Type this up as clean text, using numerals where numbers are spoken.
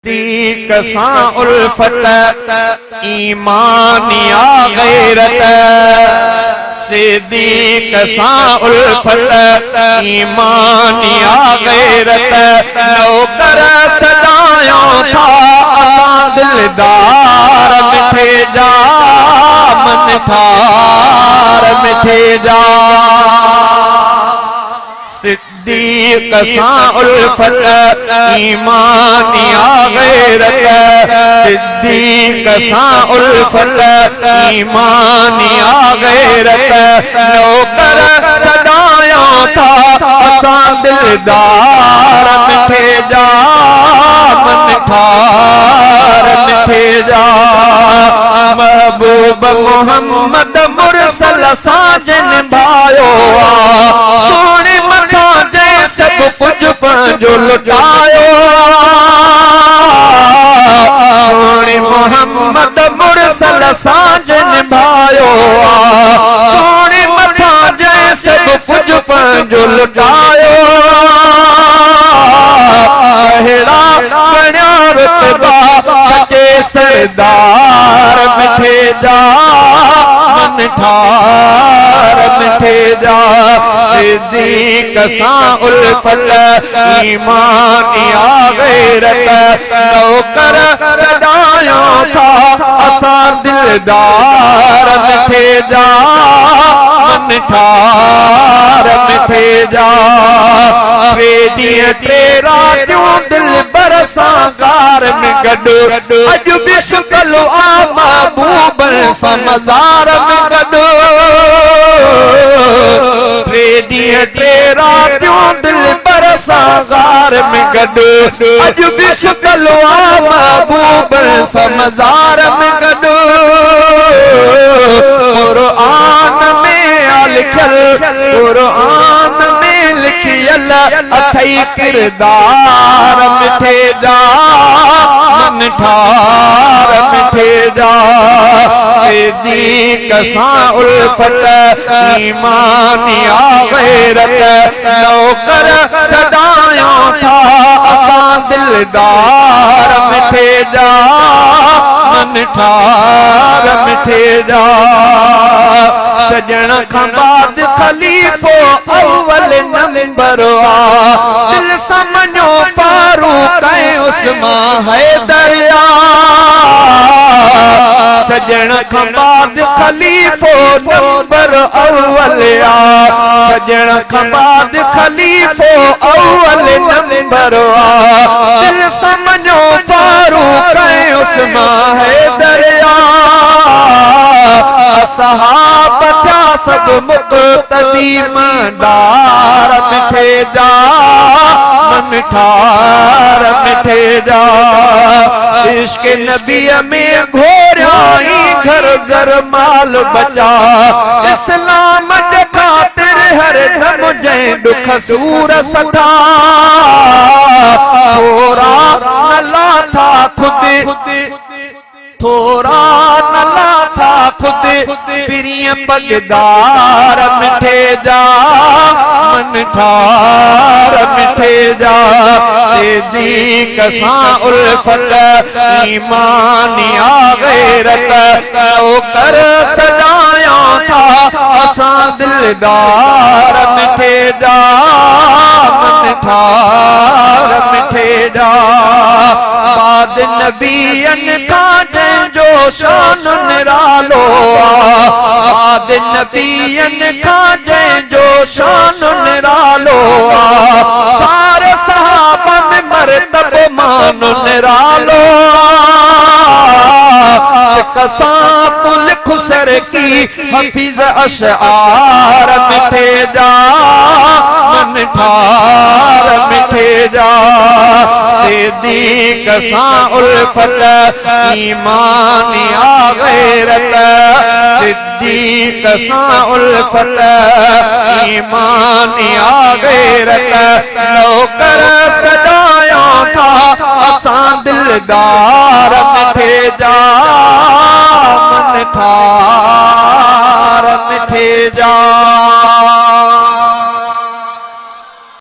सिद्दीक सां उल्फत ईमान या गैरत सिद्दीक सां उल्फत ईमान या गैरत नौकर सदायों था असां दिलदार मिठे जा मन ठार मिठे जा सिद्दीक सां उल्फत ईमान या गैरत सिद्दीक सां उल्फत ईमान या गैरत नौकर सदायों था असां दिलदार मिठे जा मन ठार मिठे जा महबूब मोहम्मद मुरसल साजन भायो सोने मथा दे सब कुछ पंजो लुटायो सोने मोहम्मद मुरसल साजन भायो सोने मथा दे सब कुछ पंजो लुटायो हेड़ा बण्या रुतबा सचे सरदार मिठे जा मन ठार मिठे जा सिद्दीक सां उल्फत ईमान या गैरत नौकर सदायों था असां दिलदार मिठे जा मन ठार मिठे जा टे ॾींहं टे रातियूं दिल बरसां गार में गॾु अॼु बि शुकल आ महबूब सां मज़ार में गॾु टे ॾींहं टे रातियूं दिल बरसां गार में गॾु अॼु बि शुकल आ महबूब सां मज़ार में गॾु क़ुरान में लिखियल क़ुरान में लिखियल अथई किरदार मिठे जा मन ठार मिठे जा सिद्दीक सां उल्फत ईमान या गैरत नौकर सदायों था असां दिलदार मिठे जा मन ठार मिठे जा सजण खां बाद खलीफो अव्वल नंबर आ दिल समझो फारूक ऐं उस्मान हैदर आ सजण खां बाद खलीफो नंबर अव्वल आ सजण खां बाद खलीफो अव्वल नंबर आ दिल समझो फारूक ऐं उस्मान हैदर आ सहाबा था सब मुक़तदी मदार मिठे जा मन ठार मिठे जा इश्क नबी में घोरियाई घर घर माल बचा इस्लाम जे खातिर हर दम जय दुख सूर सदा थोड़ा नला था खुद थोड़ा नला था खुद प्रिय पगदार मिठे जा मन ठार मिठे जा सिद्दीक सां उल्फत ईमान या गैरत नौकर सदायों था असां दिलदार मिठे जा मन ठार मिठे जा बाद नबियन का जो शान निरालो बाद नबियन का जो शान निरालो सारे सहाबा में मर्तब मान निरालो कसा कुल खुसर की हफीज अशआर मिठे जा मन ठार मिठे जा सिद्दीक सां उल्फत ईमान या गैरत सिद्दीक सां उल्फत ईमान या गैरत नौकर सदायों था असां दिलदार मिठे जा मन ठार मिठे जा।